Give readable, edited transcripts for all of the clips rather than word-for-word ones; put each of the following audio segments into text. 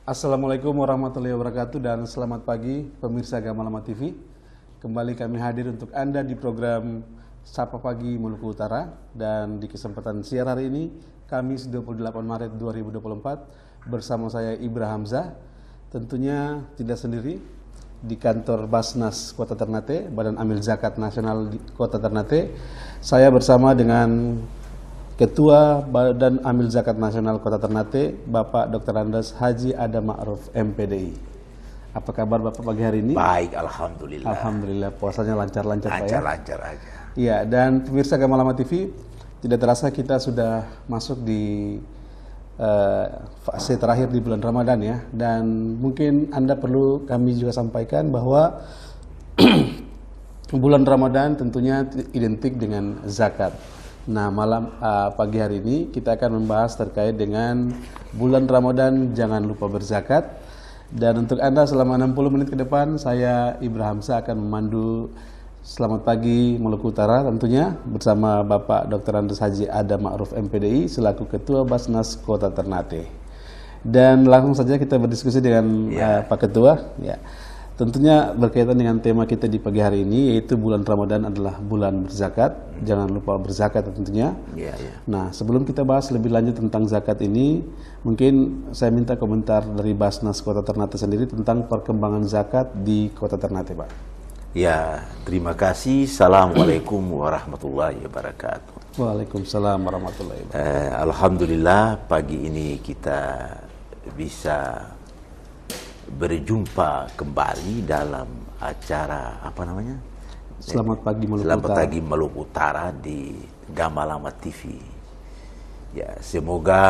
Assalamualaikum warahmatullahi wabarakatuh dan selamat pagi pemirsa Gamalama TV. Kembali kami hadir untuk Anda di program Sapa Pagi Maluku Utara, dan di kesempatan siar hari ini Kamis 28 Maret 2024 bersama saya Ibra Hamzah. Tentunya tidak sendiri di kantor Basnas Kota Ternate, Badan Amil Zakat Nasional di Kota Ternate. Saya bersama dengan Ketua Badan Amil Zakat Nasional Kota Ternate, Bapak Dr. Andes Haji Adam Ma'ruf MPDI. Apa kabar Bapak pagi hari ini? Baik, Alhamdulillah. Alhamdulillah, puasanya lancar-lancar Pak ya? Lancar aja. Iya, dan pemirsa Gamalama TV, tidak terasa kita sudah masuk di fase terakhir di bulan Ramadan ya. Dan mungkin Anda perlu kami juga sampaikan bahwa bulan Ramadan tentunya identik dengan zakat. Nah, pagi hari ini kita akan membahas terkait dengan bulan Ramadan, jangan lupa berzakat. Dan untuk Anda selama 60 menit ke depan, saya Ibra Hamzah akan memandu Selamat Pagi Maluku Utara tentunya bersama Bapak Dr. Andes Haji Adam Ma'ruf MPDI selaku Ketua Basnas Kota Ternate. Dan langsung saja kita berdiskusi dengan Pak Ketua. Ya. Tentunya berkaitan dengan tema kita di pagi hari ini, yaitu bulan Ramadan adalah bulan berzakat. Jangan lupa berzakat tentunya. Nah, sebelum kita bahas lebih lanjut tentang zakat ini, mungkin saya minta komentar dari Basnas Kota Ternate sendiri tentang perkembangan zakat di Kota Ternate, Pak. Ya, terima kasih. Assalamualaikum warahmatullahi wabarakatuh. Waalaikumsalam warahmatullahi wabarakatuh. Alhamdulillah pagi ini kita bisa berjumpa kembali dalam acara apa namanya? Selamat Pagi Maluku Selamat Utara. Pagi Maluku Utara di Gamalama TV. Ya, semoga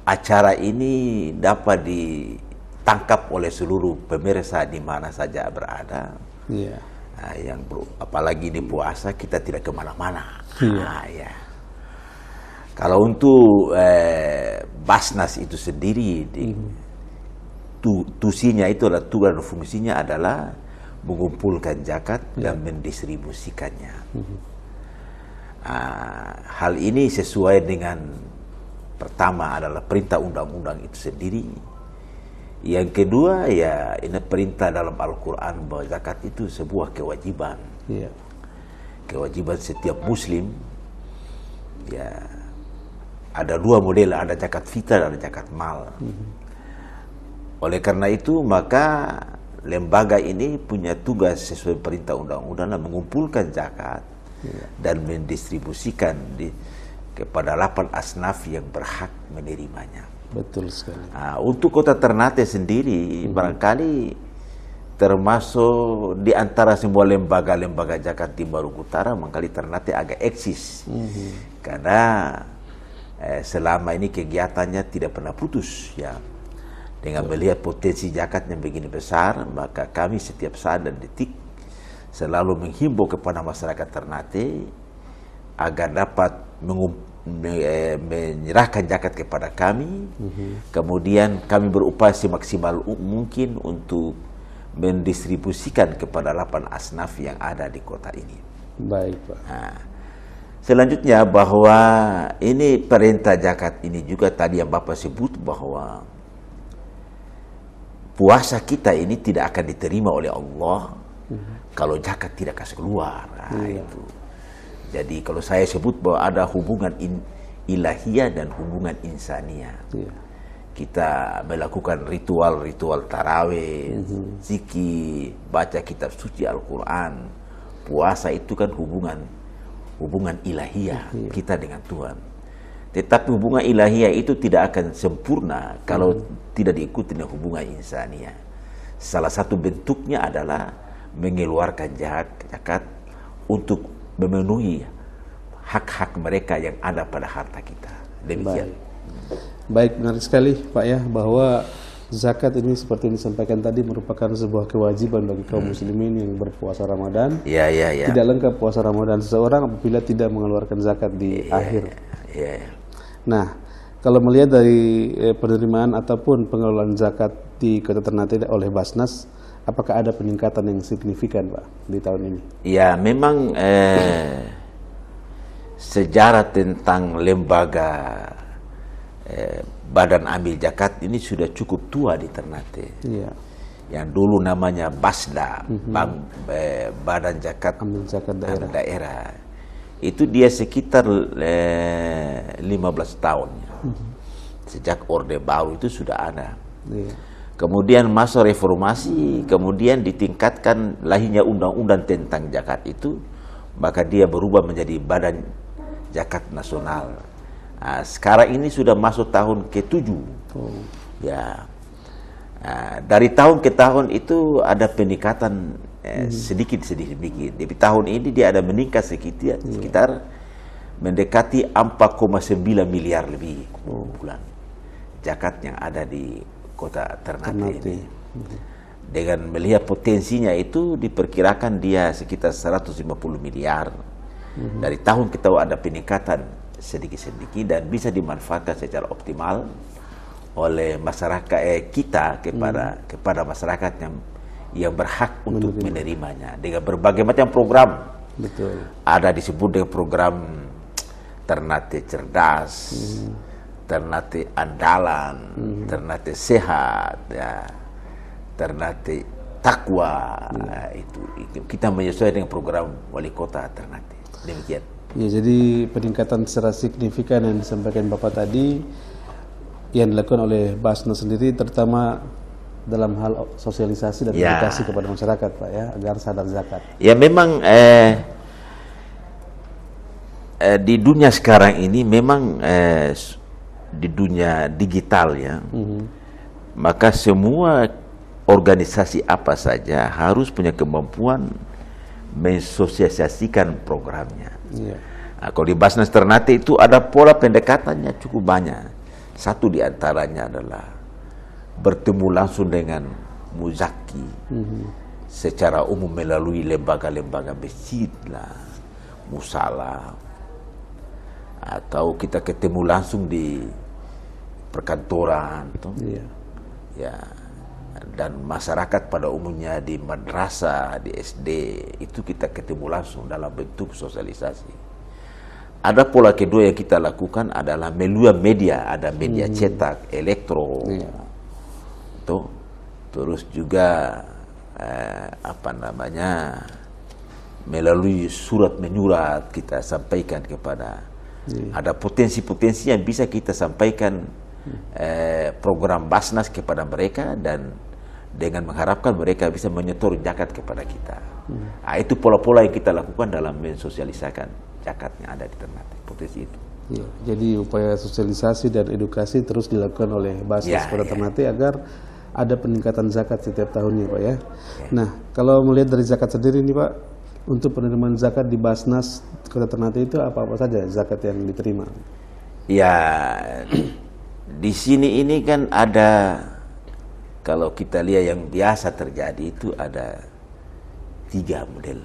acara ini dapat ditangkap oleh seluruh pemirsa di mana saja berada. Iya. Nah, apalagi di puasa kita tidak kemana-mana. Iya. Kalau untuk Basnas itu sendiri, tusinya itu adalah tugas dan fungsinya adalah mengumpulkan zakat dan mendistribusikannya. Hal ini sesuai dengan pertama adalah perintah undang-undang itu sendiri. Yang kedua ya ini perintah dalam Al-Quran bahwa zakat itu sebuah kewajiban. Iya. Kewajiban setiap Muslim. Ya. Ada dua model, ada zakat fitrah dan zakat mal. Oleh karena itu maka lembaga ini punya tugas sesuai perintah undang-undang mengumpulkan zakat dan mendistribusikan kepada 8 asnaf yang berhak menerimanya. Betul sekali. Nah, untuk Kota Ternate sendiri barangkali termasuk di antara semua lembaga-lembaga zakat di Maluku Utara, barangkali Ternate agak eksis. Karena selama ini kegiatannya tidak pernah putus ya. Dengan melihat potensi zakat yang begini besar, maka kami setiap saat dan detik selalu menghimbau kepada masyarakat Ternate agar dapat menyerahkan zakat kepada kami. Kemudian kami berupaya semaksimal mungkin untuk mendistribusikan kepada 8 asnaf yang ada di kota ini. Baik, Pak. Nah, selanjutnya bahwa ini perintah zakat ini juga tadi yang Bapak sebut bahwa puasa kita ini tidak akan diterima oleh Allah kalau zakat tidak kasih keluar. Nah, itu. Jadi kalau saya sebut bahwa ada hubungan ilahiyah dan hubungan insaniyah. Kita melakukan ritual-ritual tarawih, zikir, baca kitab suci Al-Quran. Puasa itu kan hubungan ilahiyah kita dengan Tuhan. Tetapi hubungan ilahiyah itu tidak akan sempurna kalau tidak diikuti dengan hubungan insaniyah. Salah satu bentuknya adalah mengeluarkan zakat untuk memenuhi hak-hak mereka yang ada pada harta kita. Demikian. Baik, menarik sekali Pak ya, bahwa zakat ini seperti yang disampaikan tadi merupakan sebuah kewajiban bagi kaum muslimin yang berpuasa Ramadan. Tidak lengkap puasa Ramadan seseorang apabila tidak mengeluarkan zakat di akhir. Nah, kalau melihat dari penerimaan ataupun pengelolaan zakat di Kota Ternate oleh Basnas, apakah ada peningkatan yang signifikan Pak di tahun ini? Ya, memang sejarah tentang lembaga Badan Amil Zakat ini sudah cukup tua di Ternate. Iya. Yang dulu namanya Basda, Badan Zakat Amil Zakat daerah. Itu dia sekitar 15 tahun. Sejak Orde Baru itu sudah ada. Iya. Kemudian masa reformasi, kemudian ditingkatkan lahirnya undang-undang tentang zakat itu, maka dia berubah menjadi Badan Zakat Nasional. Nah, sekarang ini sudah masuk tahun ke-7. Ya. Nah, dari tahun ke tahun itu ada peningkatan sedikit. Di tahun ini dia ada meningkat sekitar mendekati 4,9 miliar lebih bulan zakat yang ada di kota Ternate ini. Dengan melihat potensinya itu diperkirakan dia sekitar 150 miliar. Dari tahun ke tahun ada peningkatan sedikit dan bisa dimanfaatkan secara optimal oleh masyarakat kita kepada masyarakat yang berhak untuk menerimanya dengan berbagai macam program. Betul. Ada disebut dengan program Ternate Cerdas, Ternate Andalan, Ternate Sehat, ya, Ternate Takwa. Itu kita menyesuaikan dengan program wali kota Ternate. Demikian. Ya, jadi peningkatan secara signifikan yang disampaikan Bapak tadi yang dilakukan oleh Basnas sendiri, terutama dalam hal sosialisasi dan edukasi kepada masyarakat, Pak, ya, agar sadar zakat. Ya, memang di dunia sekarang ini memang di dunia digital ya, maka semua organisasi apa saja harus punya kemampuan mensosialisasikan programnya. Nah, kalau di Basnas Ternate itu ada pola pendekatannya cukup banyak. Satu di antaranya adalah bertemu langsung dengan muzaki secara umum melalui lembaga-lembaga masjid lah, musala, atau kita ketemu langsung di perkantoran, ya, dan masyarakat pada umumnya di madrasah, di SD, itu kita ketemu langsung dalam bentuk sosialisasi. Ada pola kedua yang kita lakukan adalah melalui media, ada media cetak, elektro, terus juga melalui surat menyurat kita sampaikan kepada. Ada potensi-potensi yang bisa kita sampaikan program Basnas kepada mereka dan dengan mengharapkan mereka bisa menyetor zakat kepada kita. Nah, itu pola-pola yang kita lakukan dalam mensosialisasikan zakat yang ada di Ternate, potensi itu. Ya, jadi upaya sosialisasi dan edukasi terus dilakukan oleh Basnas pada Ternate agar ada peningkatan zakat setiap tahunnya, Pak, ya. Nah, kalau melihat dari zakat sendiri nih, Pak, untuk penerimaan zakat di Basnas Kota Ternate itu apa-apa saja zakat yang diterima? Ya, di sini ini kan ada, kalau kita lihat yang biasa terjadi itu ada 3 model.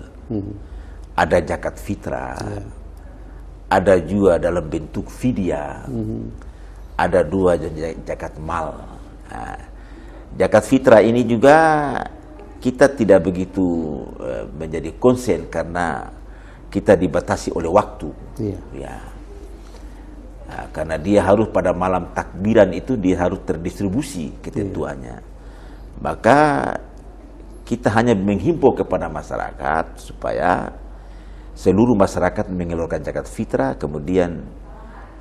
Ada zakat fitrah, ada juga dalam bentuk fidyah, ada 2 zakat mal. Nah, zakat fitrah ini juga kita tidak begitu menjadi konsen karena kita dibatasi oleh waktu. Ya. Nah, karena dia harus pada malam takbiran itu dia harus terdistribusi ketentuannya. Maka kita hanya menghimbau kepada masyarakat supaya seluruh masyarakat mengeluarkan zakat fitrah, kemudian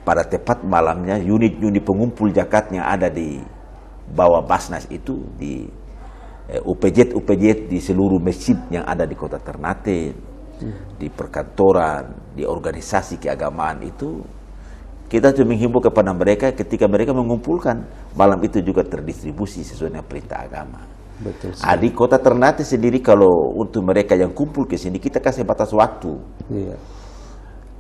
pada tepat malamnya unit-unit pengumpul zakat yang ada di bawah Basnas itu di UPJ di seluruh masjid yang ada di Kota Ternate, di perkantoran, di organisasi keagamaan itu, kita cuma menghimbau kepada mereka ketika mereka mengumpulkan, malam itu juga terdistribusi sesuai dengan perintah agama. Betul. Di Kota Ternate sendiri, kalau untuk mereka yang kumpul ke sini, kita kasih batas waktu.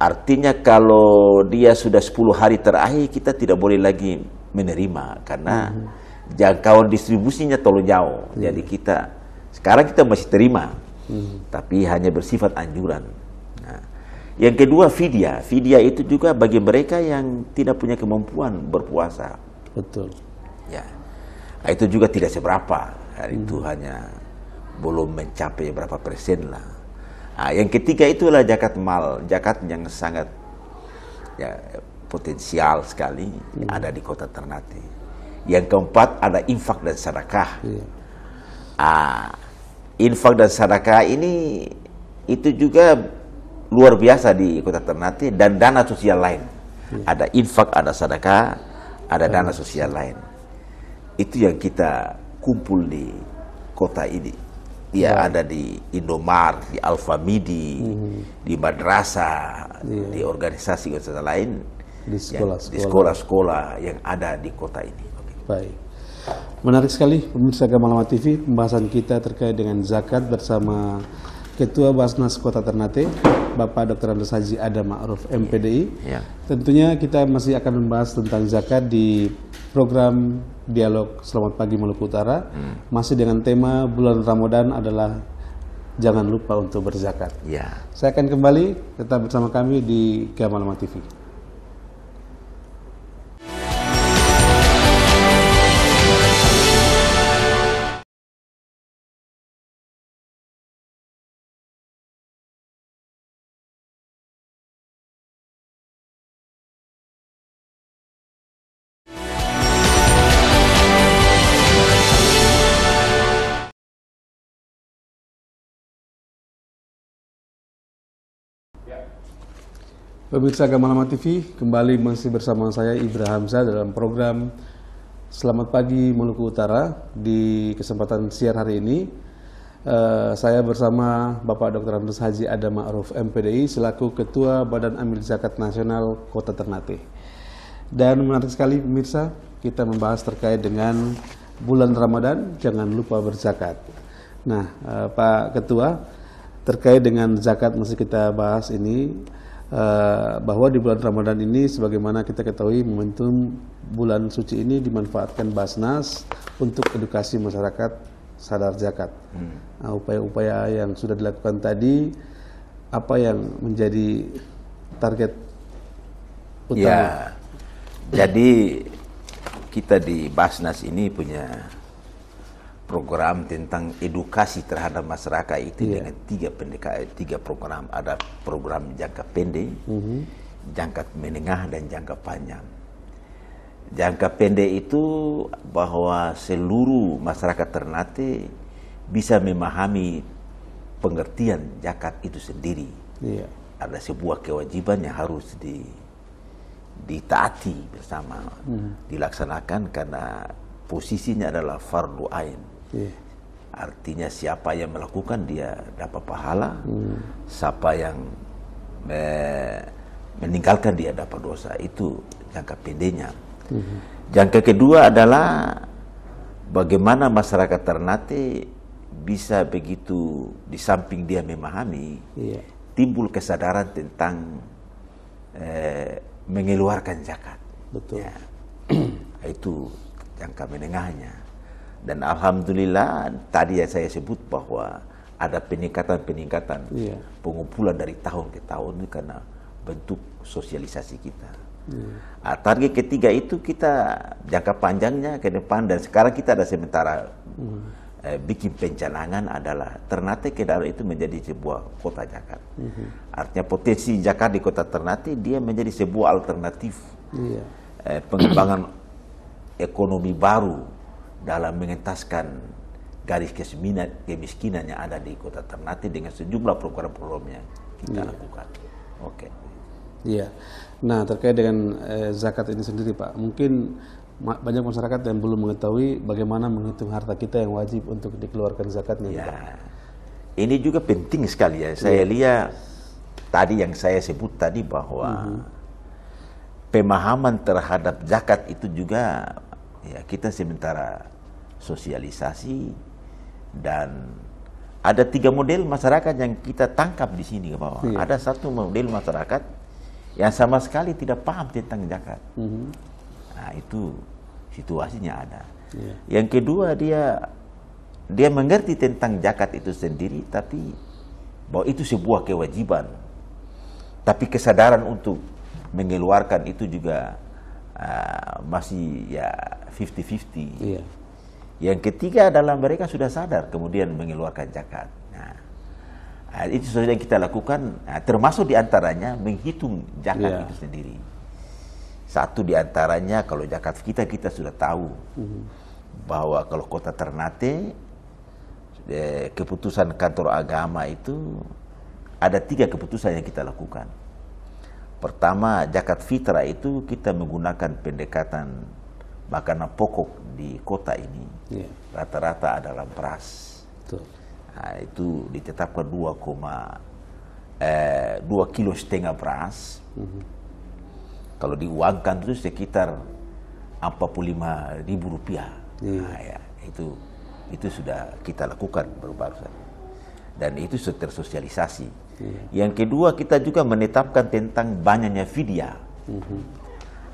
Artinya kalau dia sudah 10 hari terakhir, kita tidak boleh lagi menerima karena jangkauan distribusinya terlalu jauh. Jadi sekarang kita masih terima, tapi hanya bersifat anjuran. Nah, yang kedua fidyah. Fidyah itu juga bagi mereka yang tidak punya kemampuan berpuasa. Betul. Ya, nah, itu juga tidak seberapa. Itu hanya belum mencapai berapa persen lah. Nah, yang ketiga itulah zakat mal, zakat yang sangat potensial sekali ada di kota Ternate. Yang keempat ada infak dan sedekah. Infak dan sedekah ini itu juga luar biasa di kota Ternate, dan dana sosial lain. Ada infak, ada sedekah, ada dana sosial lain. Itu yang kita kumpul di kota ini. Dia ada di Indomaret, di Alfamidi, di madrasah, di organisasi lain, di sekolah-sekolah yang ada di kota ini. Baik, menarik sekali pemirsa Gamalama TV, pembahasan kita terkait dengan zakat bersama Ketua Basnas Kota Ternate, Bapak Dr. Andes Haji Adam Ma'ruf MPDI. Tentunya kita masih akan membahas tentang zakat di program Dialog Selamat Pagi Maluku Utara, masih dengan tema bulan Ramadan adalah jangan lupa untuk berzakat. Saya akan kembali, tetap bersama kami di Gamalama TV. Pemirsa Gamalama TV, kembali masih bersama saya Ibra Hamzah dalam program Selamat Pagi Maluku Utara. Di kesempatan siar hari ini, saya bersama Bapak Dr. Andes Haji Adam Ma'ruf MPDI selaku Ketua Badan Amil Zakat Nasional Kota Ternate. Dan menarik sekali pemirsa, kita membahas terkait dengan bulan Ramadan, jangan lupa berzakat. Nah, Pak Ketua, terkait dengan zakat masih kita bahas ini, bahwa di bulan Ramadan ini sebagaimana kita ketahui momentum bulan suci ini dimanfaatkan Basnas untuk edukasi masyarakat sadar zakat. Nah, upaya-upaya yang sudah dilakukan tadi, apa yang menjadi target utama? Jadi kita di Basnas ini punya program tentang edukasi terhadap masyarakat itu dengan tiga program. Ada program jangka pendek, jangka menengah, dan jangka panjang. Jangka pendek itu bahwa seluruh masyarakat Ternate bisa memahami pengertian zakat itu sendiri. Ada sebuah kewajiban yang harus ditaati bersama, dilaksanakan karena posisinya adalah fardu ain. Artinya siapa yang melakukan dia dapat pahala, siapa yang meninggalkan dia dapat dosa. Itu jangka pendeknya. Jangka kedua adalah bagaimana masyarakat Ternate bisa begitu, di samping dia memahami, timbul kesadaran tentang mengeluarkan zakat. Itu jangka menengahnya. Dan alhamdulillah tadi yang saya sebut bahwa ada peningkatan pengumpulan dari tahun ke tahun karena bentuk sosialisasi kita. Target ketiga itu kita jangka panjangnya ke depan, dan sekarang kita ada sementara bikin pencanangan adalah Ternate ke depan itu menjadi sebuah kota zakat. Artinya potensi zakat di kota Ternate dia menjadi sebuah alternatif pengembangan ekonomi baru dalam mengentaskan garis kemiskinan yang ada di kota Ternate dengan sejumlah program-program yang kita lakukan. Nah, terkait dengan zakat ini sendiri, Pak, mungkin banyak masyarakat yang belum mengetahui bagaimana menghitung harta kita yang wajib untuk dikeluarkan zakatnya. Ini juga penting sekali ya. Saya lihat tadi yang saya sebut tadi bahwa pemahaman terhadap zakat itu juga kita sementara sosialisasi, dan ada 3 model masyarakat yang kita tangkap di sini ke bawah. Ada satu model masyarakat yang sama sekali tidak paham tentang zakat. Nah, itu situasinya ada. Yang kedua, dia mengerti tentang zakat itu sendiri, tapi bahwa itu sebuah kewajiban. Tapi kesadaran untuk mengeluarkan itu juga masih 50-50. Yang ketiga adalah mereka sudah sadar kemudian mengeluarkan zakat. Nah, itu sudah yang kita lakukan, termasuk diantaranya menghitung zakat itu sendiri. Satu di antaranya kalau zakat kita sudah tahu bahwa kalau kota Ternate keputusan kantor agama itu ada 3 keputusan yang kita lakukan. Pertama, zakat fitrah itu kita menggunakan pendekatan makanan pokok di kota ini. Rata-rata adalah beras. Nah, itu ditetapkan 2,5 kilo beras. Kalau diuangkan itu sekitar 45.000 rupiah. Nah, ya, itu sudah kita lakukan baru-barusan. Dan itu sudah tersosialisasi. Yang kedua, kita juga menetapkan tentang banyaknya fidyah.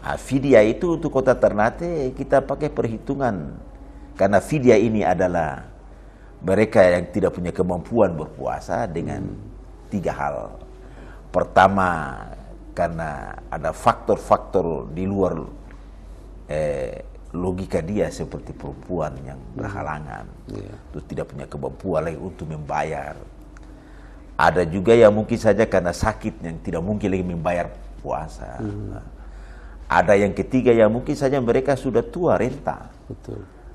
Nah, fidyah itu untuk kota Ternate kita pakai perhitungan. Karena fidyah ini adalah mereka yang tidak punya kemampuan berpuasa dengan 3 hal. Pertama, karena ada faktor-faktor di luar logika dia seperti perempuan yang berhalangan, terus tidak punya kemampuan lagi untuk membayar. Ada juga yang mungkin saja karena sakit yang tidak mungkin lagi membayar puasa. Ada yang ketiga yang mungkin saja mereka sudah tua renta.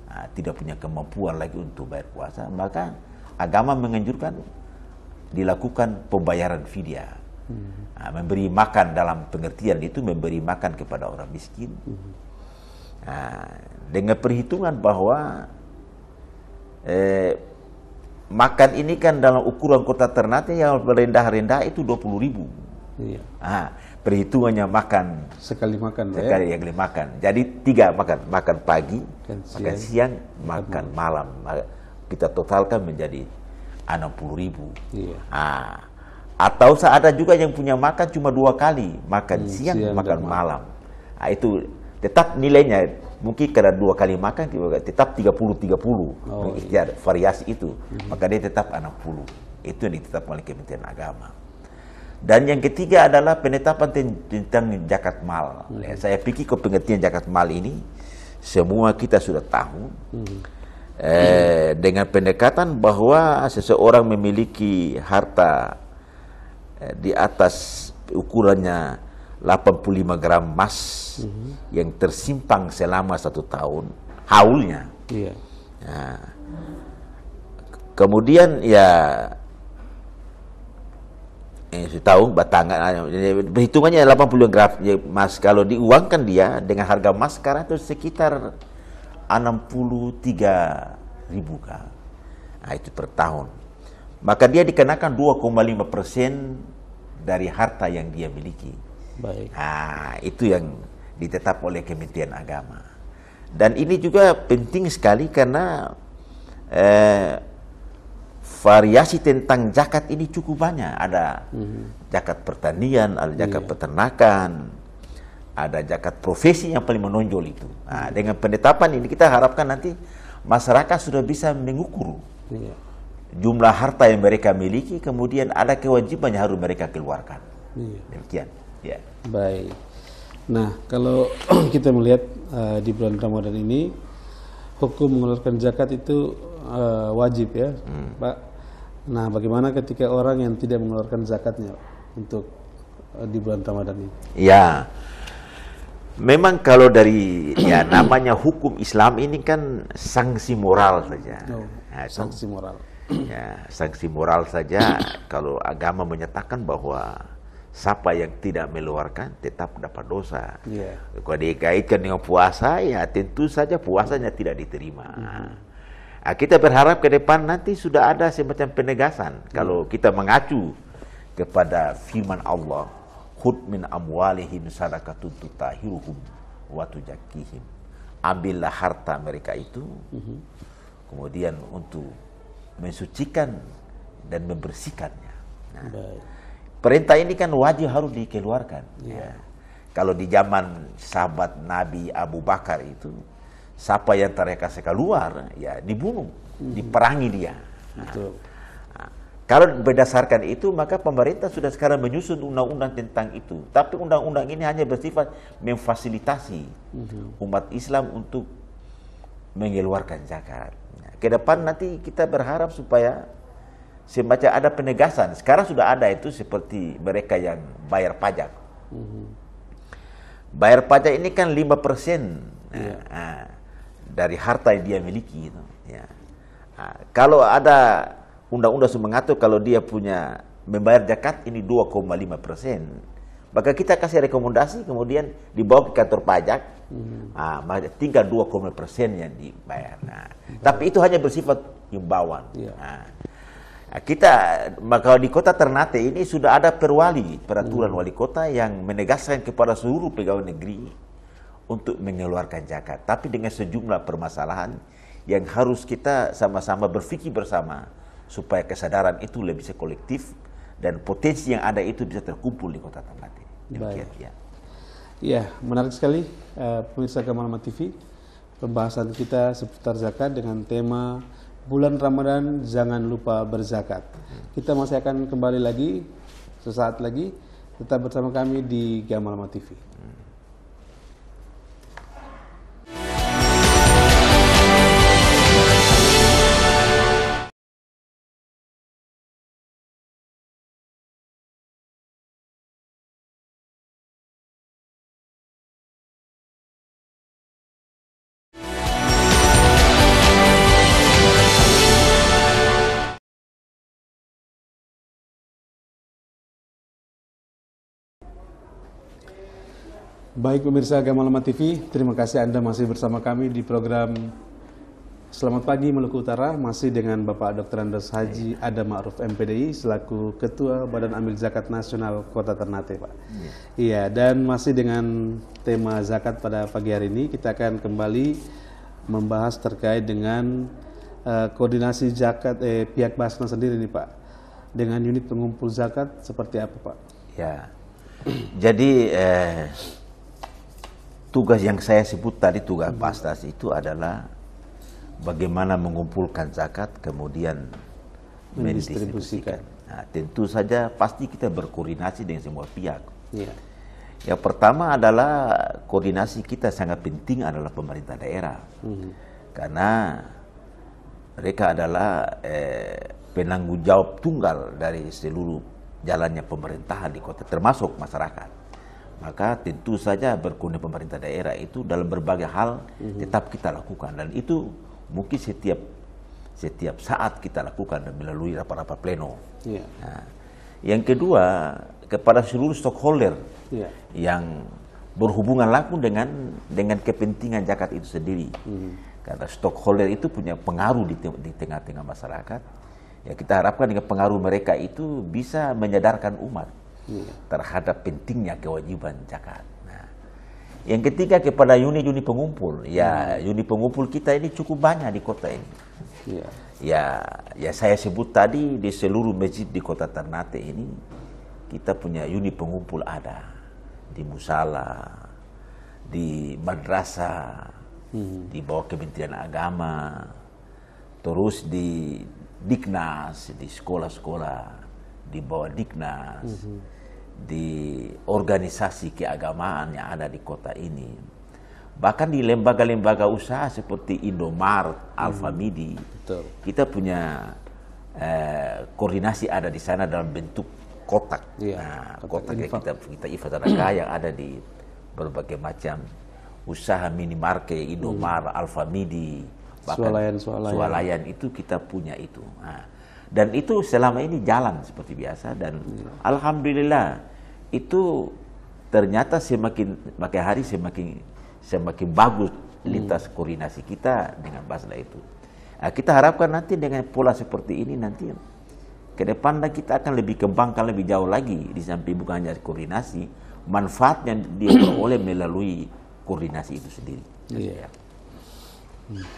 Nah, tidak punya kemampuan lagi untuk bayar puasa, maka agama menganjurkan dilakukan pembayaran fidyah. Nah, memberi makan dalam pengertian itu memberi makan kepada orang miskin. Nah, dengan perhitungan bahwa makan ini kan dalam ukuran kota Ternate yang rendah-rendah itu 20.000. Perhitungannya makan sekali makan, sekali makan. Jadi 3 makan pagi, makan siang, makan malam. Kita totalkan menjadi 60.000. Atau ada juga yang punya makan cuma 2 kali, makan siang makan malam. Nah, itu tetap nilainya mungkin karena 2 kali makan tetap 30-30. Variasi itu. Maka dia tetap 60. Itu yang ditetapkan oleh Kementerian Agama. Dan yang ketiga adalah penetapan tentang zakat mal. Saya pikir ke pengertian zakat mal ini semua kita sudah tahu. Dengan pendekatan bahwa seseorang memiliki harta di atas ukurannya 85 gram emas yang tersimpan selama 1 tahun, haulnya. Nah, kemudian ya tahu batangan perhitungannya 80 gram emas. Kalau diuangkan dia dengan harga emas sekarang itu sekitar 63.000 kan. Nah, itu per tahun. Maka dia dikenakan 2,5% dari harta yang dia miliki. Nah, itu yang ditetap oleh Kementerian Agama. Dan ini juga penting sekali karena variasi tentang zakat ini cukup banyak. Ada zakat pertanian, ada zakat peternakan, ada zakat profesi yang paling menonjol itu. Nah, dengan penetapan ini kita harapkan nanti masyarakat sudah bisa mengukur jumlah harta yang mereka miliki, kemudian ada kewajiban yang harus mereka keluarkan. Demikian. Baik. Nah, kalau kita melihat di bulan Ramadan ini hukum mengeluarkan zakat itu wajib ya, Pak. Nah, bagaimana ketika orang yang tidak mengeluarkan zakatnya untuk di bulan Ramadan ini? Ya, memang kalau dari namanya hukum Islam ini kan sanksi moral saja. Sanksi moral. Ya, sanksi moral saja. Kalau agama menyatakan bahwa siapa yang tidak mengeluarkan tetap dapat dosa. Kalau dikaitkan dengan puasa, ya tentu saja puasanya tidak diterima. Nah, kita berharap ke depan nanti sudah ada semacam penegasan. Kalau kita mengacu kepada firman Allah, "Khudh min amwalihim sadaqatun tutahhiruhum wa tuzakkihim." Ambillah harta mereka itu, kemudian untuk mensucikan dan membersihkannya. Nah, perintah ini kan wajib harus dikeluarkan. Kalau di zaman sahabat Nabi Abu Bakar itu, siapa yang terkasih keluar, ya dibunuh, diperangi dia. Kalau berdasarkan itu, maka pemerintah sudah sekarang menyusun undang-undang tentang itu. Tapi undang-undang ini hanya bersifat memfasilitasi umat Islam untuk mengeluarkan zakat. Ke depan nanti kita berharap supaya semacam ada penegasan. Sekarang sudah ada itu seperti mereka yang bayar pajak. bayar pajak ini kan 5% dari harta yang dia miliki gitu. Ya. Kalau ada undang-undang yang mengatur kalau dia punya membayar zakat ini 2,5%, maka kita kasih rekomendasi kemudian dibawa ke kantor pajak, tinggal 2,5% yang dibayar. Tapi itu hanya bersifat himbauan. Kita maka di kota Ternate ini sudah ada peraturan wali kota yang menegaskan kepada seluruh pegawai negeri untuk mengeluarkan zakat, tapi dengan sejumlah permasalahan yang harus kita sama-sama berpikir bersama supaya kesadaran itu lebih kolektif dan potensi yang ada itu bisa terkumpul di kota Ternate. Demikian, ya. Iya, menarik sekali pemirsa Gamal TV. Pembahasan kita seputar zakat dengan tema bulan Ramadan jangan lupa berzakat. Kita masih akan kembali lagi sesaat lagi. Tetap bersama kami di Gamal TV. Baik pemirsa Gamal TV, terima kasih Anda masih bersama kami di program Selamat Pagi Maluku Utara, masih dengan Bapak Dr. Andes Haji Adam Ma'ruf MPDI selaku Ketua Badan Amil Zakat Nasional Kota Ternate, Pak. Iya, dan masih dengan tema zakat pada pagi hari ini, kita akan kembali membahas terkait dengan koordinasi zakat pihak Basnas sendiri nih, Pak. Dengan unit pengumpul zakat seperti apa, Pak? Ya, jadi tugas yang saya sebut tadi, tugas Basnas itu adalah bagaimana mengumpulkan zakat kemudian mendistribusikan. Nah, tentu saja pasti kita berkoordinasi dengan semua pihak. Yang pertama adalah koordinasi kita sangat penting adalah pemerintah daerah, karena mereka adalah penanggung jawab tunggal dari seluruh jalannya pemerintahan di kota, termasuk masyarakat. Maka tentu saja berkoordinasi pemerintah daerah itu dalam berbagai hal tetap kita lakukan, dan itu mungkin setiap saat kita lakukan melalui rapat-rapat pleno. Nah, yang kedua, kepada seluruh stakeholder yang berhubungan langsung dengan kepentingan zakat itu sendiri, karena stakeholder itu punya pengaruh di tengah-tengah masyarakat. Ya, kita harapkan dengan pengaruh mereka itu bisa menyadarkan umat terhadap pentingnya kewajiban zakat. Nah, yang ketiga kepada unit-unit pengumpul. Ya, unit pengumpul kita ini cukup banyak di kota ini. Ya saya sebut tadi di seluruh masjid di kota Ternate ini kita punya unit pengumpul, ada di musala, di madrasah, di bawah Kementerian Agama, terus di Diknas, di sekolah-sekolah di bawah Diknas, di organisasi keagamaan yang ada di kota ini, bahkan di lembaga-lembaga usaha seperti Indomaret, Alfamidi, kita punya koordinasi ada di sana dalam bentuk kotak. Kotak yang kita ifatadakan yang ada di berbagai macam usaha minimarket, Indomaret, Alfamidi, bahkan swalayan itu kita punya itu. Dan itu selama ini jalan seperti biasa, dan alhamdulillah itu ternyata semakin hari semakin bagus lintas koordinasi kita dengan Basnas itu. Kita harapkan nanti dengan pola seperti ini nanti ke depan kita akan lebih kembangkan lebih jauh lagi, di samping bukan hanya koordinasi, manfaat yang dia peroleh melalui koordinasi itu sendiri.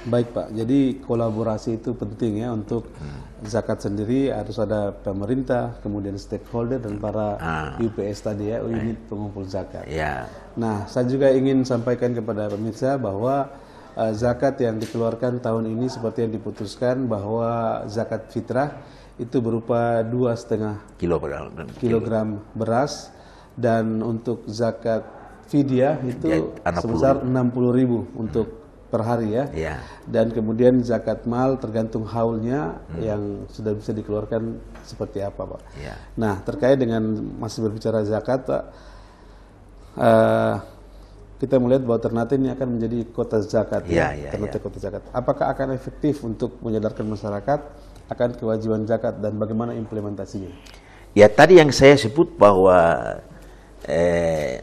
Baik Pak, jadi kolaborasi itu penting ya untuk zakat sendiri, harus ada pemerintah, kemudian stakeholder dan para UPS tadi ya, unit pengumpul zakat. Nah, saya juga ingin sampaikan kepada pemirsa bahwa zakat yang dikeluarkan tahun ini seperti yang diputuskan bahwa zakat fitrah itu berupa 2,5 kilogram beras, dan untuk zakat fidyah itu sebesar 60.000 untuk per hari ya. Dan kemudian zakat mal tergantung haulnya yang sudah bisa dikeluarkan seperti apa, Pak. Nah, terkait dengan masih berbicara zakat, Pak, kita melihat bahwa Ternate ini akan menjadi kota zakat. Ternate kota zakat. Apakah akan efektif untuk menyadarkan masyarakat akan kewajiban zakat dan bagaimana implementasinya? Ya, tadi yang saya sebut bahwa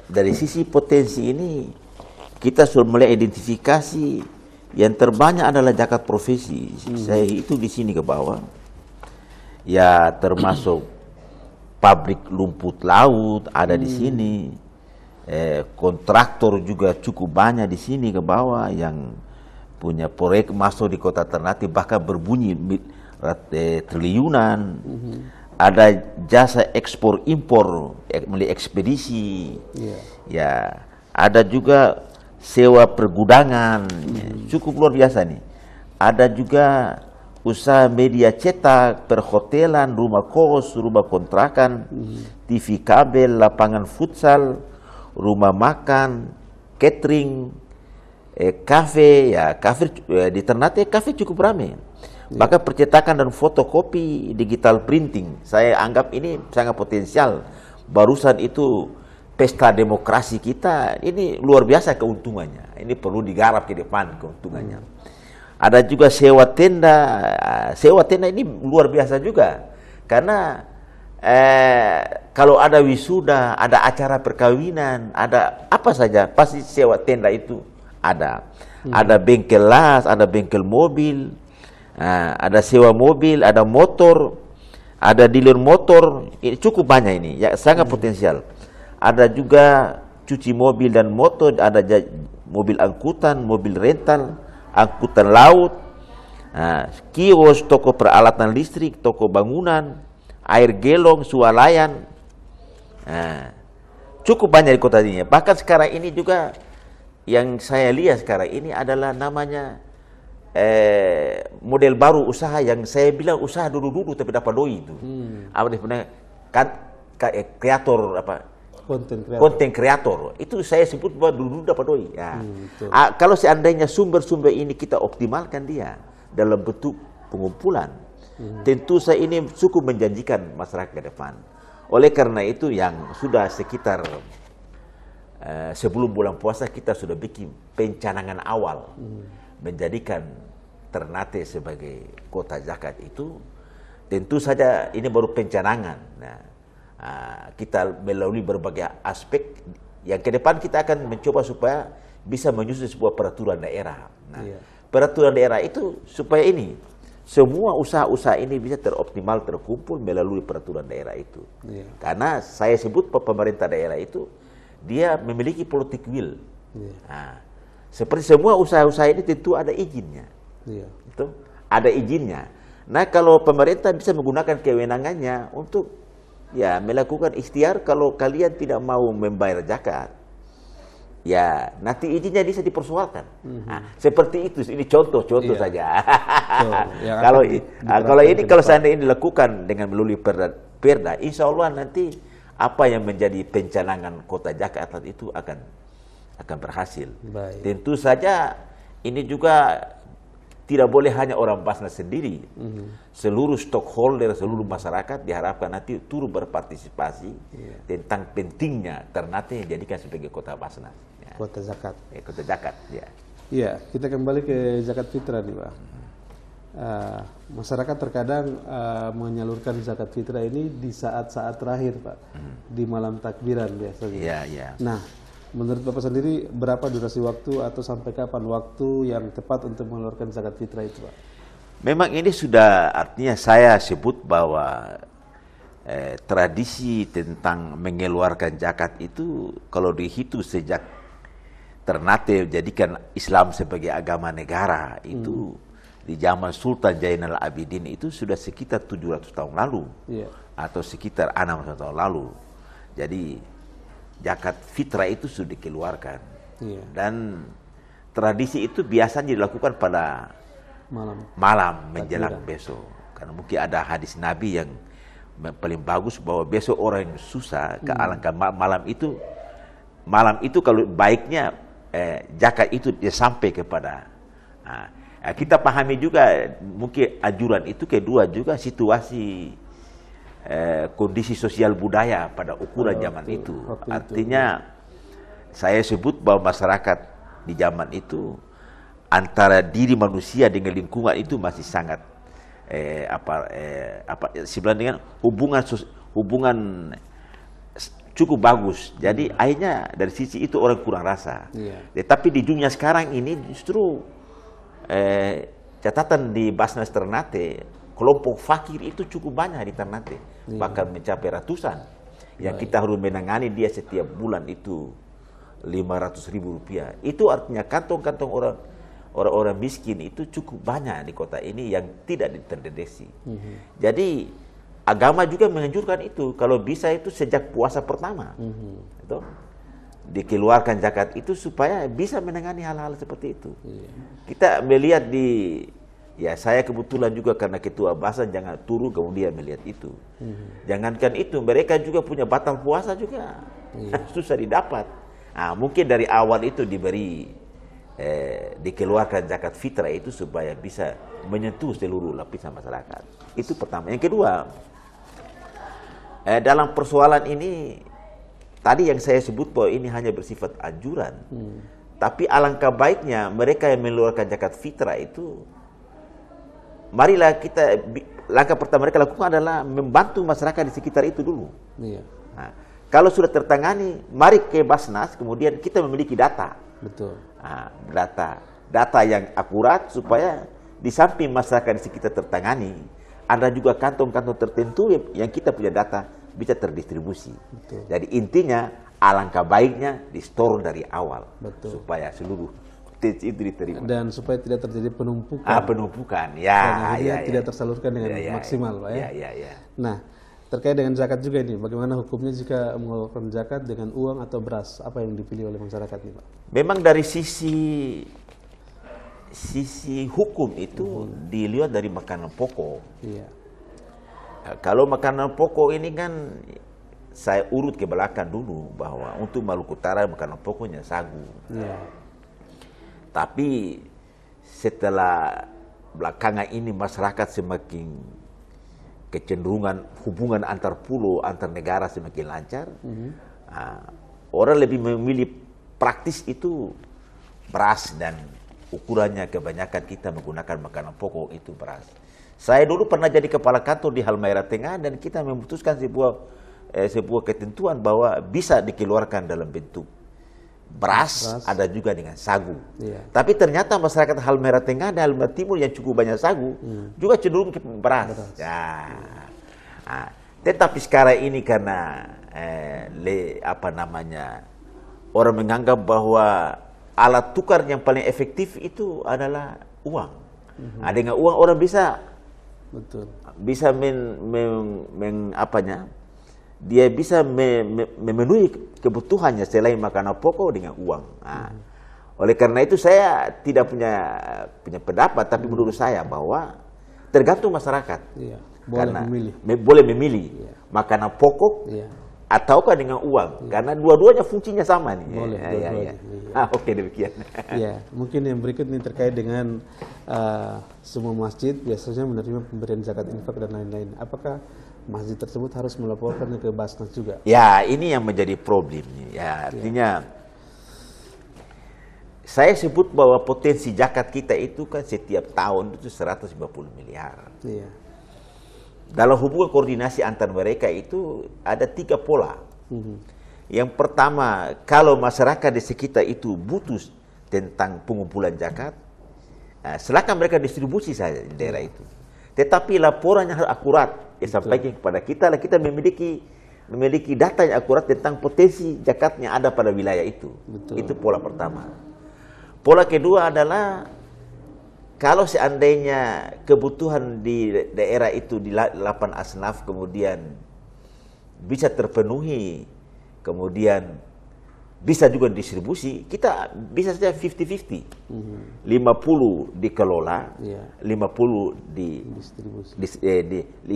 dari sisi potensi ini kita sudah mulai identifikasi yang terbanyak adalah zakat profesi. Saya hitung di sini ke bawah. Ya, termasuk pabrik lumput laut ada di sini. Kontraktor juga cukup banyak di sini ke bawah yang punya proyek masuk di kota Ternate, bahkan berbunyi triliunan. Ada jasa ekspor impor melalui ekspedisi. Ya, ada juga sewa pergudangan, cukup luar biasa nih. Ada juga usaha media cetak, perhotelan, rumah kos, rumah kontrakan, TV kabel, lapangan futsal, rumah makan, catering, kafe. Ya, kafe di Ternate kafe cukup ramai. Bahkan percetakan dan fotokopi, digital printing, saya anggap ini sangat potensial. Barusan itu pesta demokrasi kita, ini luar biasa keuntungannya. Ini perlu digarap ke depan keuntungannya. Ada juga sewa tenda ini luar biasa juga. Karena kalau ada wisuda, ada acara perkawinan, ada apa saja, pasti sewa tenda itu ada. Ada bengkel las, ada bengkel mobil, ada sewa mobil, ada motor, ada dealer motor, ini cukup banyak ini, ya sangat potensial. Ada juga cuci mobil dan motor, ada mobil angkutan, mobil rental, angkutan laut, kios, toko peralatan listrik, toko bangunan, air gelong, swalayan. Cukup banyak di kota ini. Bahkan sekarang ini juga yang saya lihat sekarang ini adalah namanya model baru usaha yang saya bilang usaha dulu-dulu tapi dapat doi itu. Apa dia kreator apa? Konten kreator. Itu saya sebut bahwa dulu dapat doi. Ya. Kalau seandainya sumber-sumber ini kita optimalkan dia dalam bentuk pengumpulan, tentu saya ini cukup menjanjikan masyarakat ke depan. Oleh karena itu yang sudah sekitar sebelum bulan puasa kita sudah bikin pencanangan awal menjadikan Ternate sebagai kota zakat itu. Tentu saja ini baru pencanangan. Nah, kita melalui berbagai aspek yang ke depan kita akan mencoba supaya bisa menyusun sebuah peraturan daerah. Nah, peraturan daerah itu supaya ini semua usaha-usaha ini bisa teroptimal terkumpul melalui peraturan daerah itu. Karena saya sebut pemerintah daerah itu dia memiliki politik will. Nah, seperti semua usaha-usaha ini tentu ada izinnya. Itu ada izinnya. Nah, kalau pemerintah bisa menggunakan kewenangannya untuk ya melakukan ikhtiar, kalau kalian tidak mau membayar zakat, ya nanti izinnya bisa dipersoalkan. Seperti itu, ini contoh-contoh saja. Kalau seandainya ini dilakukan dengan melalui perda, insya Allah nanti apa yang menjadi pencanangan kota Jakarta itu akan berhasil. Tentu saja ini juga tidak boleh hanya orang Basnas sendiri. Seluruh stakeholder, seluruh masyarakat diharapkan nanti turut berpartisipasi tentang pentingnya Ternate dijadikan sebagai kota Basnas. Kota zakat. Kota zakat, ya. Iya, kita kembali ke zakat fitrah nih, Pak. Masyarakat terkadang menyalurkan zakat fitrah ini di saat-saat terakhir, Pak. Di malam takbiran biasanya. Iya. Nah, menurut Bapak sendiri berapa durasi waktu atau sampai kapan waktu yang tepat untuk mengeluarkan zakat fitrah itu, Pak? Memang ini sudah artinya saya sebut bahwa tradisi tentang mengeluarkan zakat itu kalau dihitung sejak Ternate jadikan Islam sebagai agama negara itu di zaman Sultan Zainal Abidin itu sudah sekitar 700 tahun lalu atau sekitar 600 tahun lalu. Jadi zakat fitrah itu sudah dikeluarkan dan tradisi itu biasanya dilakukan pada malam menjelang besok, karena mungkin ada hadis Nabi yang paling bagus bahwa besok orang yang susah kealangkan malam itu kalau baiknya zakat itu dia sampai kepada kita pahami juga mungkin anjuran itu kedua juga situasi kondisi sosial budaya pada ukuran zaman itu. Artinya saya sebut bahwa masyarakat di zaman itu antara diri manusia dengan lingkungan itu masih sangat sebenarnya dengan hubungan cukup bagus. Jadi akhirnya dari sisi itu orang kurang rasa. Tetapi di dunia sekarang ini justru catatan di Basnas Ternate, kelompok fakir itu cukup banyak di Ternate, bahkan mencapai ratusan. Yang kita harus menangani dia setiap bulan itu 500.000 rupiah. Itu artinya kantong-kantong orang miskin itu cukup banyak di kota ini yang tidak terdeteksi. Jadi agama juga menganjurkan itu, kalau bisa itu sejak puasa pertama, itu dikeluarkan zakat itu supaya bisa menangani hal-hal seperti itu. Kita melihat saya kebetulan juga karena ketua Basan jangan turun kemudian melihat itu. Jangankan itu, mereka juga punya batal puasa juga susah didapat. Nah, mungkin dari awal itu dikeluarkan zakat fitrah itu supaya bisa menyentuh seluruh lapisan masyarakat. Itu pertama. Yang kedua, dalam persoalan ini tadi yang saya sebut bahwa ini hanya bersifat anjuran. Tapi alangkah baiknya mereka yang mengeluarkan zakat fitrah itu, marilah kita, langkah pertama mereka lakukan adalah membantu masyarakat di sekitar itu dulu. Nah, kalau sudah tertangani, mari ke Basnas, kemudian kita memiliki data. Betul. Nah, data yang akurat supaya di samping masyarakat di sekitar tertangani, ada juga kantong-kantong tertentu yang kita punya data bisa terdistribusi. Betul. Jadi intinya alangkah baiknya di store dari awal. Betul. Supaya seluruh itu diterima. Dan supaya tidak terjadi penumpukan. Penumpukan, tidak tersalurkan dengan maksimal, Pak ya. Nah, terkait dengan zakat juga ini, bagaimana hukumnya jika mengeluarkan zakat dengan uang atau beras? Apa yang dipilih oleh masyarakat ini, Pak? Memang dari sisi hukum itu dilihat dari makanan pokok. Kalau makanan pokok ini kan saya urut ke belakang dulu bahwa untuk Maluku Utara makanan pokoknya sagu. Tapi setelah belakangan ini masyarakat semakin kecenderungan hubungan antar pulau, antar negara semakin lancar, orang lebih memilih praktis itu beras, dan ukurannya kebanyakan kita menggunakan makanan pokok itu beras. Saya dulu pernah jadi kepala kantor di Halmahera Tengah dan kita memutuskan sebuah ketentuan bahwa bisa dikeluarkan dalam bentuk beras, ada juga dengan sagu. Tapi ternyata masyarakat Halmahera Tengah dan Halmahera Timur yang cukup banyak sagu juga cenderung ke beras. Tetapi sekarang ini karena orang menganggap bahwa alat tukar yang paling efektif itu adalah uang. Dengan uang orang bisa dia bisa memenuhi kebutuhannya selain makanan pokok dengan uang. Oleh karena itu saya tidak punya pendapat, tapi menurut saya bahwa tergantung masyarakat. Boleh memilih makanan pokok ataukah dengan uang, karena dua-duanya fungsinya sama nih. Oke, demikian. Mungkin yang berikut ini terkait dengan semua masjid biasanya menerima pemberian zakat infak dan lain-lain. Apakah masjid tersebut harus melaporkannya ke Basnas juga? Ini yang menjadi problem. Artinya saya sebut bahwa potensi zakat kita itu kan setiap tahun itu 150 miliar. Dalam hubungan koordinasi antar mereka itu ada 3 pola. Yang pertama, kalau masyarakat di sekitar itu butuh tentang pengumpulan zakat, silakan mereka distribusi saja di daerah itu. Tetapi laporannya harus akurat. Sampaikan kepada kita, kita memiliki data yang akurat tentang potensi zakatnya ada pada wilayah itu. Itu pola pertama. Pola kedua adalah kalau seandainya kebutuhan di daerah itu di 8 asnaf kemudian bisa terpenuhi, kemudian bisa juga distribusi, kita bisa saja 50-50. 50 dikelola, 50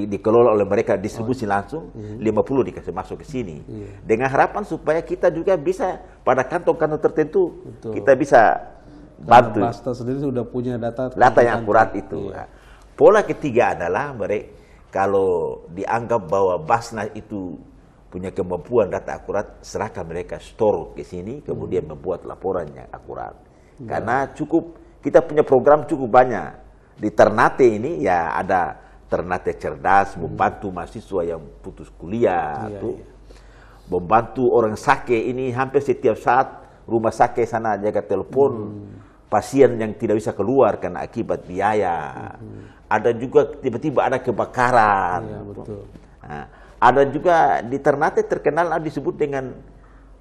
dikelola oleh mereka, distribusi langsung, 50 dikasih masuk ke sini. Dengan harapan supaya kita juga bisa pada kantong-kantong tertentu, kita bisa bantu. Basnas sendiri sudah punya data yang akurat itu. Pola ketiga adalah kalau dianggap bahwa Basnas itu punya kemampuan data akurat, serahkan mereka store ke sini, kemudian membuat laporan yang akurat. Karena kita punya program cukup banyak. Di Ternate ini ya ada Ternate Cerdas, membantu mahasiswa yang putus kuliah, membantu orang sakit ini hampir setiap saat rumah sakit sana jaga telepon pasien yang tidak bisa keluar karena akibat biaya. Ada juga tiba-tiba ada kebakaran. Betul. Nah, ada juga di Ternate terkenal disebut dengan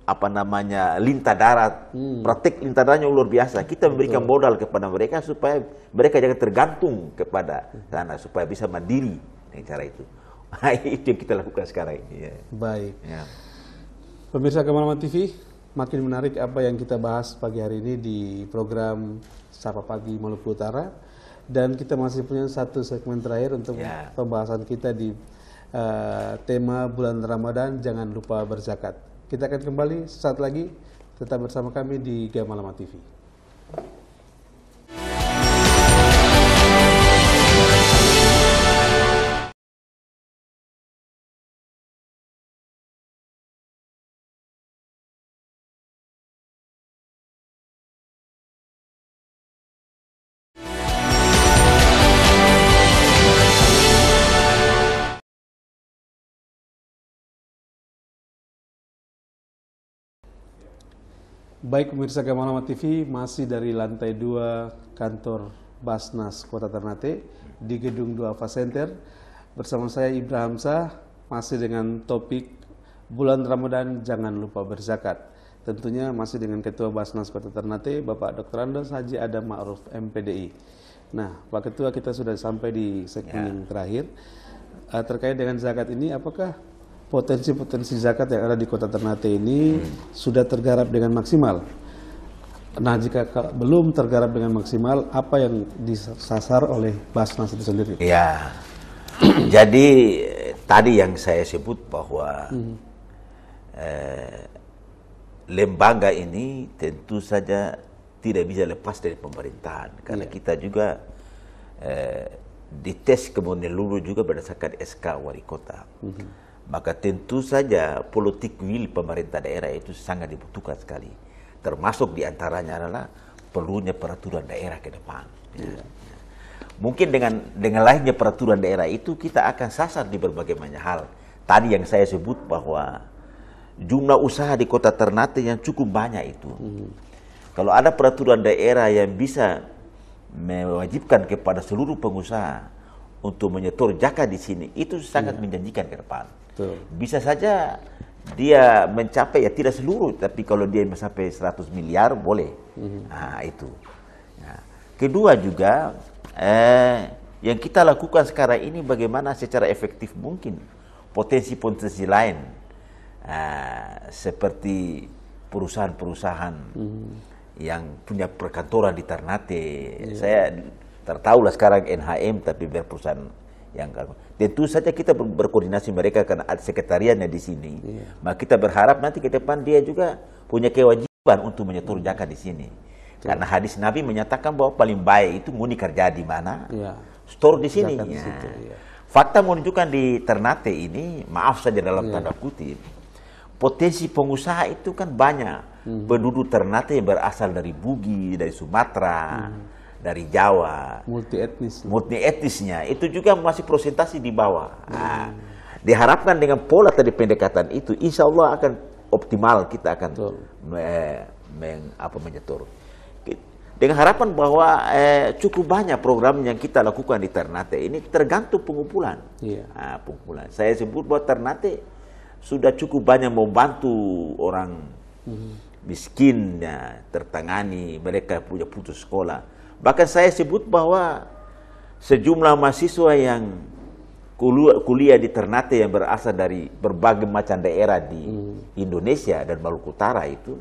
apa namanya lintah darat. Praktek lintah daratnya luar biasa. Kita memberikan modal kepada mereka supaya mereka jangan tergantung kepada sana, supaya bisa mandiri dengan cara itu. Itu yang kita lakukan sekarang ini. Baik. Ya. Pemirsa Kemalaman TV, makin menarik apa yang kita bahas pagi hari ini di program Sapa Pagi Maluku Utara, dan kita masih punya satu segmen terakhir untuk pembahasan kita di tema bulan Ramadan, jangan lupa berzakat. Kita akan kembali sesaat lagi, tetap bersama kami di Kemalaman TV. Baik pemirsa Kemalaman TV, masih dari lantai 2 kantor Basnas Kota Ternate di Gedung 2 Alpha Center. Bersama saya Ibra Hamzah, masih dengan topik bulan Ramadan jangan lupa berzakat. Tentunya masih dengan Ketua Basnas Kota Ternate, Bapak Dr. Andos Haji Adam Ma'ruf MPDI. Nah, Pak Ketua, kita sudah sampai di segmen yang terakhir. Terkait dengan zakat ini, apakah potensi-potensi zakat yang ada di Kota Ternate ini sudah tergarap dengan maksimal? Nah, jika belum tergarap dengan maksimal, apa yang disasar oleh Basnas itu sendiri? Ya, jadi tadi yang saya sebut bahwa lembaga ini tentu saja tidak bisa lepas dari pemerintahan, karena kita juga dites kemudian lulus juga berdasarkan SK Wali Kota. Maka tentu saja politik will pemerintah daerah itu sangat dibutuhkan sekali. Termasuk diantaranya adalah perlunya peraturan daerah ke depan. Mungkin dengan lahirnya peraturan daerah itu kita akan sasar di berbagai banyak hal. Tadi yang saya sebut bahwa jumlah usaha di Kota Ternate yang cukup banyak itu. Kalau ada peraturan daerah yang bisa mewajibkan kepada seluruh pengusaha untuk menyetor zakat di sini, itu sangat menjanjikan ke depan. Bisa saja dia mencapai, ya tidak seluruh, tapi kalau dia mencapai 100 miliar boleh. Nah, itu. Nah, kedua juga yang kita lakukan sekarang ini bagaimana secara efektif mungkin potensi-potensi lain seperti perusahaan-perusahaan yang punya perkantoran di Ternate. Saya tertahulah sekarang NHM, tapi perusahaan yang tentu saja kita berkoordinasi mereka karena ada sekretariatnya di sini. Maka kita berharap nanti ke depan dia juga punya kewajiban untuk menyetor zakat di sini. Karena hadis Nabi menyatakan bahwa paling baik itu muni kerja di mana, store di sini. Fakta menunjukkan di Ternate ini, maaf saja dalam tanda kutip, potensi pengusaha itu kan banyak. Penduduk Ternate yang berasal dari Bugis, dari Sumatera, dari Jawa, multi etnisnya itu juga masih presentasi di bawah. Diharapkan dengan pola tadi pendekatan itu, insya Allah akan optimal, kita akan menyetor. Dengan harapan bahwa cukup banyak program yang kita lakukan di Ternate ini tergantung pengumpulan. Pengumpulan. Saya sebut bahwa Ternate sudah cukup banyak membantu orang miskin, tertangani, mereka punya putus sekolah. Bahkan saya sebut bahwa sejumlah mahasiswa yang kuliah di Ternate yang berasal dari berbagai macam daerah di Indonesia dan Maluku Utara itu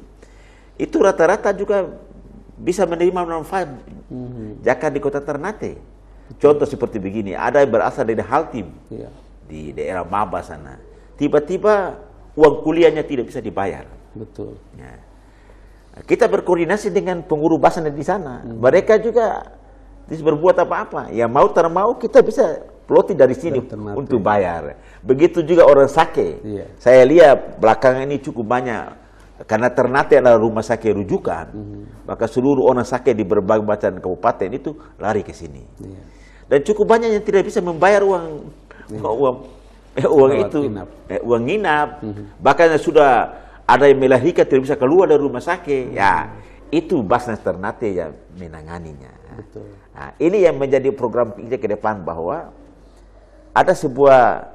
rata-rata juga bisa menerima manfaat zakat di Kota Ternate. Contoh seperti begini, ada yang berasal dari Haltim di daerah Maba sana. Tiba-tiba uang kuliahnya tidak bisa dibayar. Betul. Kita berkoordinasi dengan pengurus Basnas di sana. Mereka juga bisa berbuat apa-apa. Ya mau tak mau kita bisa ploti dari sini untuk bayar. Begitu juga orang Sake. Saya lihat belakangan ini cukup banyak, karena Ternate adalah rumah sakit rujukan, maka seluruh orang sakit di berbagai macam kabupaten itu lari ke sini. Dan cukup banyak yang tidak bisa membayar uang nginap. Bahkan sudah ada yang melahirkan tidak bisa keluar dari rumah sakit. Ya, itu Basnas Ternate yang menanganinya. Nah, ini yang menjadi program kita ke depan, bahwa ada sebuah,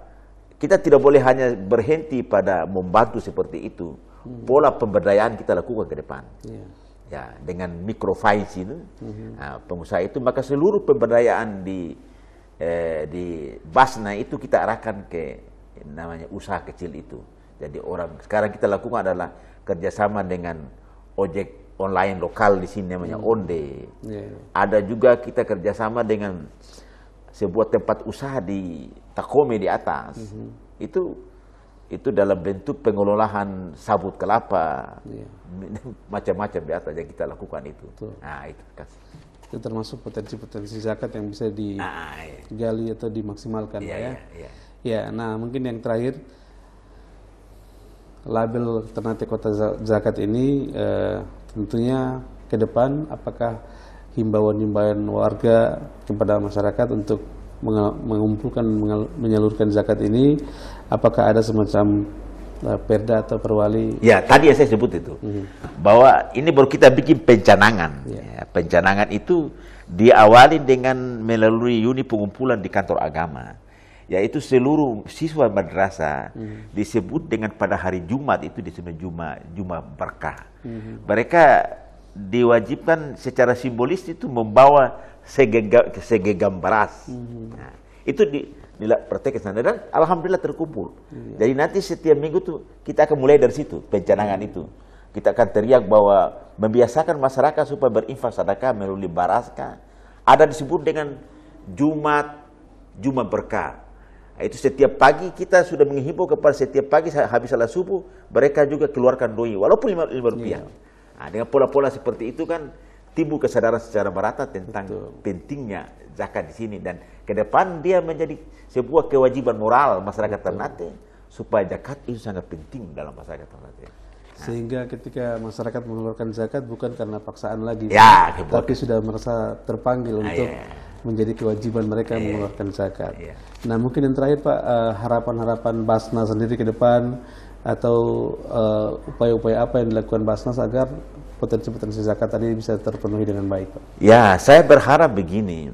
kita tidak boleh hanya berhenti pada membantu seperti itu. Pola pemberdayaan kita lakukan ke depan. Ya, dengan microfinance itu, pengusaha itu, maka seluruh pemberdayaan di Basna itu kita arahkan ke namanya usaha kecil itu. Jadi sekarang kita lakukan adalah kerjasama dengan ojek online lokal di sini namanya Onde. Ada juga kita kerjasama dengan sebuah tempat usaha di Takome di atas. Itu dalam bentuk pengelolaan sabut kelapa, macam-macam di atas yang kita lakukan itu. Nah, itu termasuk potensi-potensi zakat yang bisa digali atau dimaksimalkan. Ya, nah mungkin yang terakhir, label Ternate Kota Zakat ini tentunya ke depan, apakah himbauan-himbauan warga kepada masyarakat untuk mengumpulkan, menyalurkan zakat ini, apakah ada semacam perda atau perwali? Ya, tadi yang saya sebut itu, bahwa ini baru kita bikin pencanangan. Pencanangan itu diawali dengan melalui unit pengumpulan di kantor agama, yaitu seluruh siswa madrasah disebut dengan pada hari Jumat itu disebut Jumat Berkah. Mereka diwajibkan secara simbolis itu membawa segegam beras. Nah, itu praktek sana, dan alhamdulillah terkumpul. Jadi nanti setiap minggu tuh kita akan mulai dari situ pencanangan itu. Kita akan teriak bahwa membiasakan masyarakat supaya berinfak sedekah melalui baraska. Ada disebut dengan Jumat Berkah. Nah, itu setiap pagi kita sudah menghimbau kepada setiap pagi habis salat subuh mereka juga keluarkan doi walaupun 5 rupiah. Nah, dengan pola-pola seperti itu kan timbul kesadaran secara merata tentang pentingnya zakat di sini, dan ke depan dia menjadi sebuah kewajiban moral masyarakat Ternate supaya zakat itu sangat penting dalam masyarakat Ternate. Sehingga ketika masyarakat mengeluarkan zakat bukan karena paksaan lagi, tapi sudah merasa terpanggil untuk menjadi kewajiban mereka mengeluarkan zakat. Nah, mungkin yang terakhir Pak, harapan-harapan Basnas sendiri ke depan, atau upaya-upaya apa yang dilakukan Basnas agar potensi-potensi zakat tadi bisa terpenuhi dengan baik, Pak? Ya, saya berharap begini.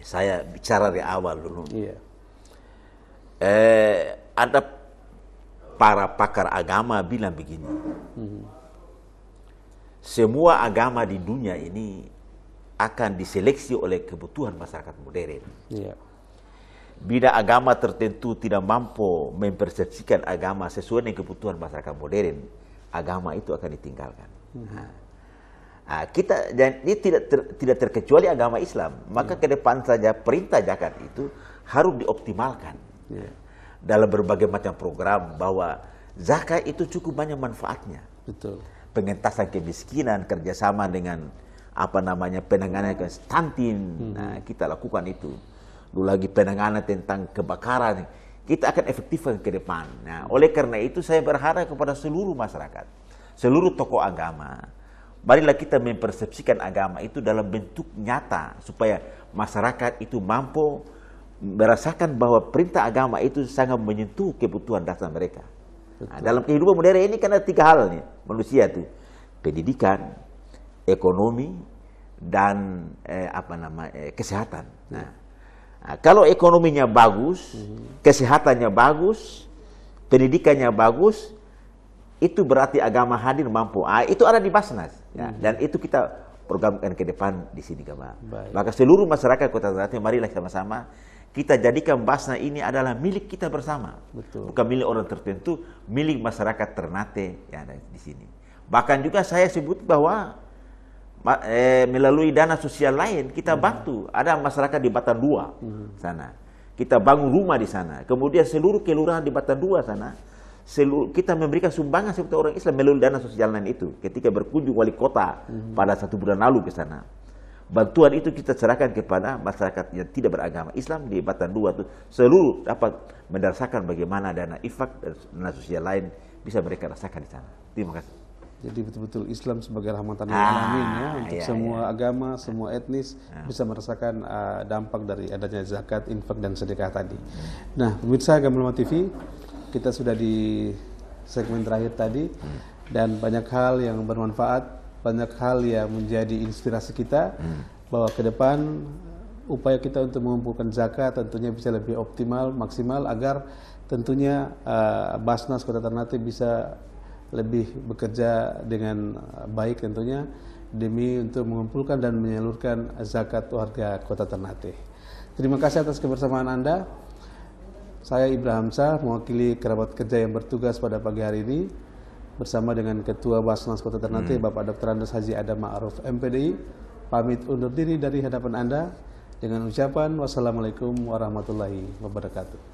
Saya bicara dari awal dulu. Ada para pakar agama bilang begini. Semua agama di dunia ini akan diseleksi oleh kebutuhan masyarakat modern. Bila agama tertentu tidak mampu mempersepsikan agama sesuai dengan kebutuhan masyarakat modern, agama itu akan ditinggalkan. Dan ini tidak terkecuali agama Islam. Maka ke depan saja perintah zakat itu harus dioptimalkan dalam berbagai macam program, bahwa zakat itu cukup banyak manfaatnya. Pengentasan kemiskinan, kerjasama dengan penanganan stunting. Nah, kita lakukan itu. Dulu lagi penanganan tentang kebakaran, kita akan efektifkan ke depan. Nah, oleh karena itu saya berharap kepada seluruh masyarakat, seluruh tokoh agama, marilah kita mempersepsikan agama itu dalam bentuk nyata, supaya masyarakat itu mampu merasakan bahwa perintah agama itu sangat menyentuh kebutuhan dasar mereka. Nah, dalam kehidupan modern ini kan ada 3 hal nih manusia itu: pendidikan, ekonomi, dan kesehatan. Nah, kalau ekonominya bagus, kesehatannya bagus, pendidikannya bagus, itu berarti agama hadir mampu. Itu ada di Basnas, dan itu kita programkan ke depan di sini, Maka seluruh masyarakat Kota Ternate, marilah sama-sama kita jadikan Basnas ini adalah milik kita bersama, bukan milik orang tertentu, milik masyarakat Ternate yang ada di sini. Bahkan juga saya sebut bahwa melalui dana sosial lain kita bantu. Ada masyarakat di Batan 2 sana, kita bangun rumah di sana. Kemudian seluruh kelurahan di Batan 2 sana, kita memberikan sumbangan seperti orang Islam melalui dana sosial lain itu. Ketika berkunjung wali kota pada 1 bulan lalu ke sana, bantuan itu kita serahkan kepada masyarakat yang tidak beragama Islam di Batan 2 itu seluruh dapat merasakan bagaimana dana infak dan dana sosial lain bisa mereka rasakan di sana. Terima kasih. Jadi betul-betul Islam sebagai rahmatan lil alamin ya untuk semua agama, semua etnis bisa merasakan dampak dari adanya zakat, infak dan sedekah tadi. Nah, pemirsa Gamblang TV, kita sudah di segmen terakhir tadi dan banyak hal yang bermanfaat, banyak hal yang menjadi inspirasi kita bahwa ke depan upaya kita untuk mengumpulkan zakat tentunya bisa lebih optimal, maksimal agar tentunya Basnas Kota Ternate bisa lebih bekerja dengan baik tentunya demi untuk mengumpulkan dan menyalurkan zakat warga Kota Ternate. Terima kasih atas kebersamaan Anda. Saya Ibrahim Hamzah mewakili kerabat kerja yang bertugas pada pagi hari ini bersama dengan Ketua Basnas Kota Ternate Bapak Dr. Andes Haji Adam Ma'ruf MPDI pamit undur diri dari hadapan Anda dengan ucapan wassalamualaikum warahmatullahi wabarakatuh.